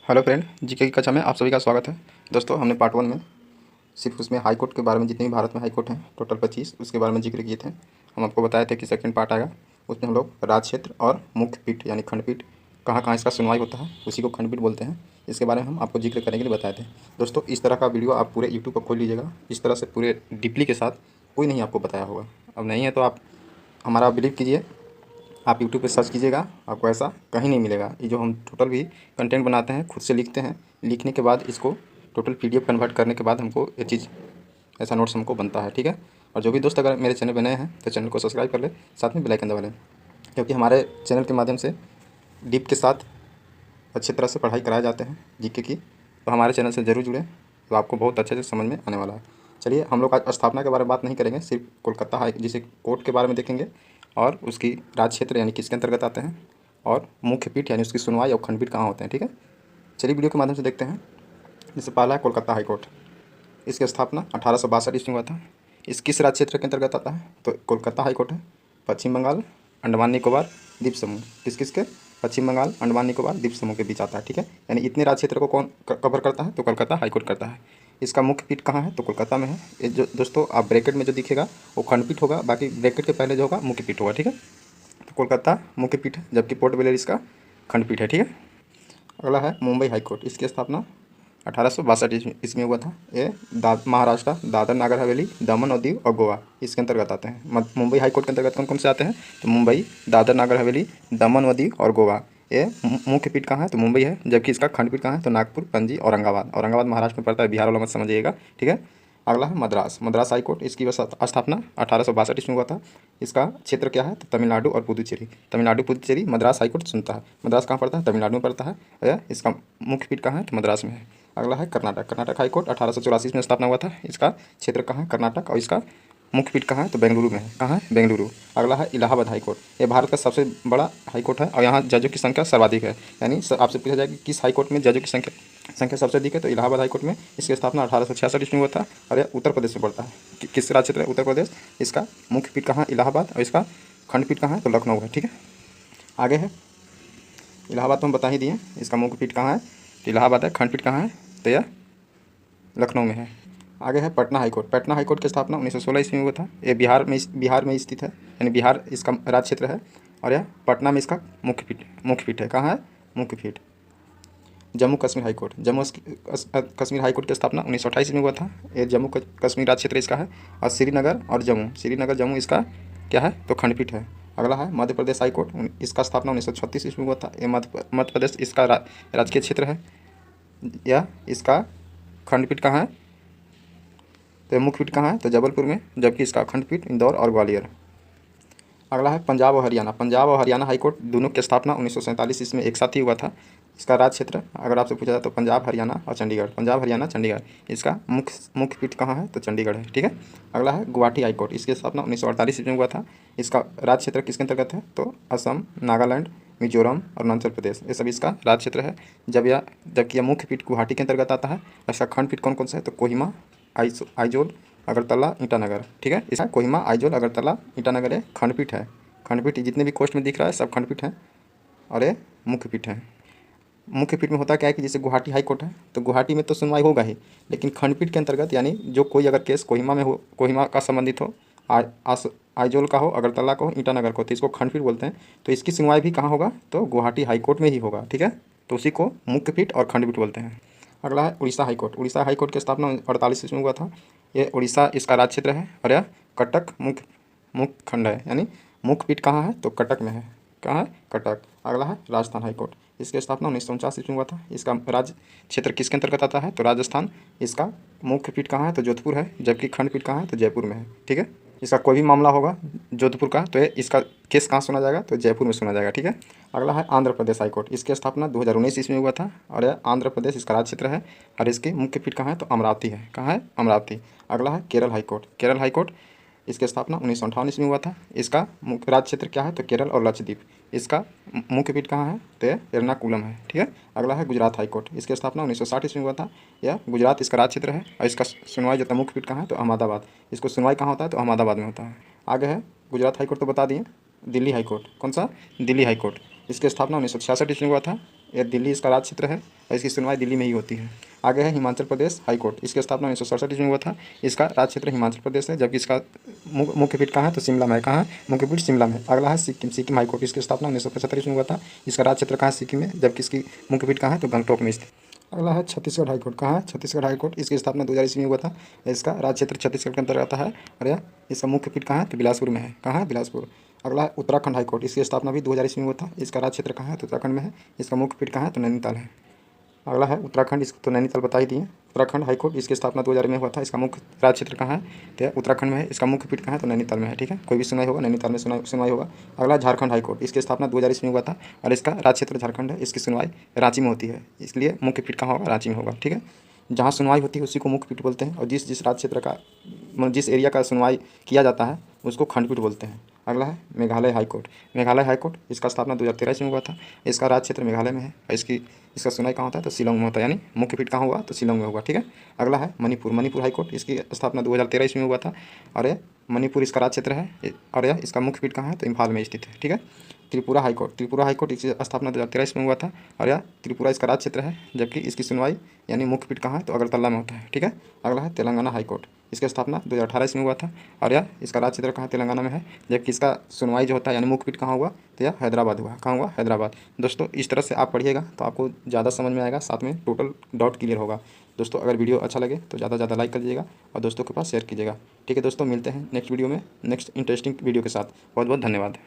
Hello friend, GK की कक्षा में आप सभी का स्वागत है। दोस्तों, हमने पार्ट 1 में सिर्फ उसमें हाई कोर्ट के बारे में, जितने भी भारत में हाई कोर्ट हैं टोटल 25, उसके बारे में जिक्र किए थे। हम आपको बताए थे कि सेकंड पार्ट आएगा, उसमें हम लोग राज्य क्षेत्र और मुख्य पीठ यानी खंडपीठ कहाँ कहाँ इसका सुनवाई होता है, उसी को खंडपीठ बोलते हैं। इसके बारे में हम आपको जिक्र करने के लिए बताए थे। दोस्तों, इस तरह का वीडियो आप पूरे यूट्यूब पर खोल लीजिएगा, इस तरह से पूरे डीपली के साथ कोई नहीं आपको बताया होगा। अब नहीं है तो आप हमारा बिलीव कीजिए, आप यूट्यूब पे सर्च कीजिएगा, आपको ऐसा कहीं नहीं मिलेगा। ये जो हम टोटल भी कंटेंट बनाते हैं, खुद से लिखते हैं, लिखने के बाद इसको टोटल पीडीएफ कन्वर्ट करने के बाद हमको ये चीज़ ऐसा नोट्स हमको बनता है, ठीक है। और जो भी दोस्त अगर मेरे चैनल पे नए हैं तो चैनल को सब्सक्राइब कर ले, साथ में बेल आइकन दबा लें, क्योंकि हमारे चैनल के माध्यम से डीप के साथ अच्छी तरह से पढ़ाई कराए जाते हैं जीके की। तो हमारे चैनल से ज़रूर जुड़ें, तो आपको बहुत अच्छे से समझ में आने वाला है। चलिए, हम लोग आज स्थापना के बारे में बात नहीं करेंगे, सिर्फ कोलकाता हाई जिसे कोर्ट के बारे में देखेंगे और उसकी राज्य क्षेत्र यानी किसके अंतर्गत आते हैं, और मुख्य पीठ यानी उसकी सुनवाई और खंडपीठ कहाँ होते हैं, ठीक है। चलिए वीडियो के माध्यम से देखते हैं। जैसे पहला है कोलकाता हाई कोर्ट। इसकी स्थापना 1862 ईस्वी में हुआ था। इस किस राज्य क्षेत्र के अंतर्गत आता है, तो कोलकाता हाई कोर्ट है पश्चिम बंगाल, अंडमान निकोबार द्वीप समूह, किस किस के, पश्चिम बंगाल, अंडमान निकोबार द्वीप समूह के बीच आता है, ठीक है। यानी इतने राज्य क्षेत्र को कौन कवर करता है, तो कोलकाता हाई कोर्ट करता है। इसका मुख्य पीठ कहाँ है, तो कोलकाता में है। ये जो दोस्तों आप ब्रैकेट में जो दिखेगा वो खंडपीठ होगा, बाकी ब्रैकेट के पहले जो होगा मुख्य पीठ होगा, ठीक है। तो कोलकाता मुख्य पीठ है, जबकि पोर्ट ब्लेयर इसका खंडपीठ है, ठीक है। अगला है मुंबई हाई कोर्ट। इसकी स्थापना 1862 ईस्वी में हुआ था। ये महाराष्ट्र, दादर नागर हवेली, दमन और दीव और गोवा इसके अंतर्गत आते हैं। मुंबई हाई कोर्ट के अंतर्गत कौन कौन से आते हैं, तो मुंबई, दादर नागर हवेली, दमन व दीव और गोवा। ये मुख्य पीठ कहाँ है, तो मुंबई है, जबकि इसका खंडपीठ कहाँ है, तो नागपुर, पणजी, औरंगाबाद। औरंगाबाद महाराष्ट्र में पड़ता है, बिहार वाला मत समझिएगा, ठीक है। अगला है मद्रास। Madras high court. इसकी स्थापना 1862 ईस्वी में हुआ था। इसका क्षेत्र क्या है, तो तमिलनाडु और पुदुचेरी। तमिलनाडु पुदुचेरी मद्रास हाई कोर्ट सुनता है। मद्रास कहाँ पड़ता है, तमिलनाडु में पड़ता है। और इसका मुख्य पीठ कहाँ है, तो मद्रास में है। अगला है कर्नाटक। कर्नाटक हाई कोर्ट 1884 में स्थापना हुआ था। इसका क्षेत्र कहाँ है, कर्नाटक, और इसका मुख्य पीठ कहाँ है, तो बेंगलुरु में है। कहाँ है, बेंगलुरु। अगला है इलाहाबाद हाई कोर्ट। ये भारत का सबसे बड़ा हाई कोर्ट है और यहाँ जजों की संख्या सर्वाधिक है। यानी आपसे पूछा जाए कि किस हाई कोर्ट में जजों की संख्या सबसे अधिक है, तो इलाहाबाद हाई कोर्ट में। इसकी स्थापना 1866 ईस्वी में हुआ था और यह उत्तर प्रदेश में पड़ता है। किस राज्य क्षेत्र है, उत्तर प्रदेश। इसका मुख्य पीठ कहाँ, इलाहाबाद, और इसका खंडपीठ कहाँ है, तो लखनऊ है, ठीक है। आगे है इलाहाबाद, तो हम बता ही दिए। इसका मुख्य पीठ कहाँ है, तो इलाहाबाद है। खंडपीठ कहाँ है, तो यह लखनऊ में है। आगे है Patna high court. Patna high court की स्थापना 1916 ईस्वी में हुआ था। ये बिहार में स्थित है, यानी बिहार इसका राज्य क्षेत्र है, और यह पटना में इसका मुख्य पीठ है। कहाँ है, मुख्य पीठ। Jammu Kashmir high court. Jammu Kashmir high court की स्थापना 1928 में हुआ था। ये जम्मू कश्मीर राज्य क्षेत्र इसका है, और श्रीनगर जम्मू इसका क्या है, तो खंडपीठ है। अगला है मध्य प्रदेश हाई कोर्ट। इसका स्थापना 1936 ईस्वी में हुआ था। ये मध्य प्रदेश इसका राजकीय क्षेत्र है। यह इसका खंडपीठ कहाँ है, तो मुख्य पीठ कहाँ है, तो जबलपुर में, जबकि इसका खंडपीठ इंदौर और ग्वालियर। अगला है पंजाब और हरियाणा। पंजाब और हरियाणा हाई कोर्ट दोनों की स्थापना 1947 इसमें एक साथ ही हुआ था। इसका राज्य क्षेत्र अगर आपसे पूछा जाए तो पंजाब, हरियाणा और चंडीगढ़। पंजाब, हरियाणा, चंडीगढ़। इसका मुख्य पीठ कहाँ है, तो चंडीगढ़ है, ठीक है। अगला है गुवाहाटी हाई कोर्ट। इसकी स्थापना 1948 में हुआ था। इसका राज्य क्षेत्र किसके अंतर्गत है, तो असम, नागालैंड, मिजोरम, अरुणाचल प्रदेश, ये सभी इसका राज्य क्षेत्र है। जबकि यह मुख्य पीठ गुवाहाटी के अंतर्गत आता है। इसका खंडपीठ कौन कौन सा है, तो कोहिमा, आइजोल, अगरतला, ईटानगर, ठीक है। इसका कोहिमा, आइजोल, अगरतला, ईटानगर ये खंडपीठ है। खंडपीठ जितने भी कोस्ट में दिख रहा है सब खंडपीठ है, और ये मुख्य पीठ है। मुख्य पीठ में होता क्या है कि जैसे गुवाहाटी हाई कोर्ट है, तो गुवाहाटी में तो सुनवाई होगा ही, लेकिन खंडपीठ के अंतर्गत यानी जो कोई अगर केस कोहिमा में हो, कोहिमा का संबंधित हो, आइजोल का हो, अगरतला का हो, ईटानगर को, तो इसको खंडपीठ बोलते हैं। तो इसकी सुनवाई भी कहाँ होगा, तो गुवाहाटी हाई कोर्ट में ही होगा, ठीक है। तो उसी को मुख्य पीठ और खंडपीठ बोलते हैं। अगला है Orissa high court. Orissa high court की स्थापना 48 ईस्वी में हुआ था। ये उड़ीसा इसका राज्य क्षेत्र है, और यह कटक मुख्य खंड है, यानी मुख्य पीठ कहाँ है, तो कटक में है। कहाँ है, कटक। अगला है राजस्थान हाई कोर्ट। इसकी स्थापना 1949 ईस्वी में हुआ था। इसका राज्य क्षेत्र किसके अंतर्गत आता है, तो राजस्थान। इसका मुख्य पीठ कहाँ है, तो जोधपुर है, जबकि खंडपीठ कहाँ है, तो जयपुर में है, ठीक है। इसका कोई भी मामला होगा जोधपुर का, तो इसका केस कहाँ सुना जाएगा, तो जयपुर में सुना जाएगा, ठीक है। अगला है आंध्र प्रदेश हाई कोर्ट। इसकी स्थापना 2019 ईस्वी में हुआ था, और यह आंध्र प्रदेश इसका राज्य क्षेत्र है, और इसकी मुख्य पीठ कहाँ है, तो अमरावती है। कहाँ है, अमरावती। अगला है Kerala high court. Kerala high court इसकी स्थापना 1958 ईस्वी में हुआ था। इसका मुख्य राज्य क्षेत्र क्या है, तो केरल और लक्षद्वीप। इसका मुख्य पीठ कहाँ है, तो एर्नाकुलम है, ठीक है। अगला है गुजरात हाई कोर्ट। इसकी स्थापना 1960 ईस्वी में हुआ था। यह गुजरात इसका राज्य क्षेत्र है, और इसका सुनवाई जो मुख्य पीठ कहाँ है, तो अहमदाबाद। इसको सुनवाई कहाँ होता है, तो अहमदाबाद में होता है। आगे है गुजरात हाई कोर्ट तो बता दिए। Delhi high court. कौन सा, दिल्ली हाई कोर्ट। इसकी स्थापना 1966 ईस्वी में हुआ था। ये दिल्ली इसका राज्य क्षेत्र है और इसकी सुनवाई दिल्ली में ही होती है। आगे है हिमाचल प्रदेश हाई कोर्ट। इसकी स्थापना 1967 में हुआ था। इसका राज्य क्षेत्र हिमाचल प्रदेश है, जबकि इसका मुख्य पीठ कहाँ है तो शिमला में है। कहाँ है मुख्य पीठ शिमला में। अगला है सिक्किम। Sikkim high court. इसकी स्थापना 1975 में हुआ था। इसका राज्य क्षेत्र कहाँ है सिक्किम में, जबकि इसकी मुख्य पीठ कहाँ है तो गंगटोक में स्थित। अगला है छत्तीसगढ़ हाई कोर्ट। कहाँ है छत्तीसगढ़ हाई कोर्ट। इसकी स्थापना 2000 ईस्वी में हुआ था। इसका राज्य क्षेत्र छत्तीसगढ़ के अंतर्गत आता है और यह इसका मुख्य पीठ कहाँ है तो बिलासपुर में है। कहाँ है बिलासपुर। अगला है उत्तराखंड हाई कोर्ट। इसकी स्थापना भी 2000 ईस्वी में हुआ था। इसका राज्य क्षेत्र कहाँ है तो उत्तराखंड में है। इसका मुख्य पीठ कहाँ है तो नैनीताल है। अगला है उत्तराखंड। इसको तो नैनीताल बता ही दिए। Uttarakhand high court. इसकी स्थापना 2000 में हुआ था। इसका मुख्य राज्य क्षेत्र कहाँ है तो उत्तराखंड में है। इसका मुख्य पीठ कहाँ है तो नैनीताल में है। ठीक है, कोई भी सुनवाई होगा नैनीताल में सुनवाई होगा। अगला झारखंड हाई कोर्ट। इसकी स्थापना 2000 ईस्वी में हुआ था और इसका राज्य क्षेत्र झारखंड है। इसकी सुनवाई रांची में होती है, इसलिए मुख्य पीठ कहाँ होगा रांची में होगा। ठीक है, जहाँ सुनवाई होती है उसी को मुख्य पीठ बोलते हैं और जिस जिस राज्य क्षेत्र का मतलब जिस एरिया का सुनवाई किया जाता है उसको खंडपीठ बोलते हैं। अगला है Meghalaya high court. Meghalaya high court. इसका स्थापना 2013 में हुआ था। इसका राज्य क्षेत्र मेघालय में है और इसका सुनवाई कहाँ होता है तो शिलोंग में होता है, यानी मुख्य पीठ कहाँ हुआ तो शिलोंग में होगा। ठीक है, अगला है मणिपुर। Manipur high court. इसकी स्थापना 2013 ईस्वी में हुआ था और यह मणिपुर इसका राज्य क्षेत्र है और यह इसका मुख्य पीठ कहाँ है तो इम्फाल में स्थित है। ठीक है, Tripura high court. Tripura high court इसकी स्थापना 2013 ईस्वी में हुआ था और यह त्रिपुरा इसका राज्य क्षेत्र है, जबकि इसकी सुनवाई यानी मुख्य पीठ कहाँ है तो अगरतला में होता है। ठीक है, अगला है तेलंगाना हाई कोर्ट। इसकी स्थापना 2018 ईस्वी में हुआ था और यह इसका राज्य क्षेत्र कहाँ तेलंगाना में है, जबकि इसका सुनवाई जो होता है यानी मुख्य पीठ कहाँ हुआ तो यह हैदराबाद हुआ। कहाँ हुआ हैदराबाद। दोस्तों इस तरह से आप पढ़िएगा तो आपको ज़्यादा समझ में आएगा, साथ में टोटल डाउट क्लियर होगा। दोस्तों अगर वीडियो अच्छा लगे तो ज़्यादा से ज़्यादा लाइक कर दीजिएगा और दोस्तों के पास शेयर कीजिएगा। ठीक है दोस्तों, मिलते हैं नेक्स्ट वीडियो में नेक्स्ट इंटरेस्टिंग वीडियो के साथ। बहुत बहुत धन्यवाद।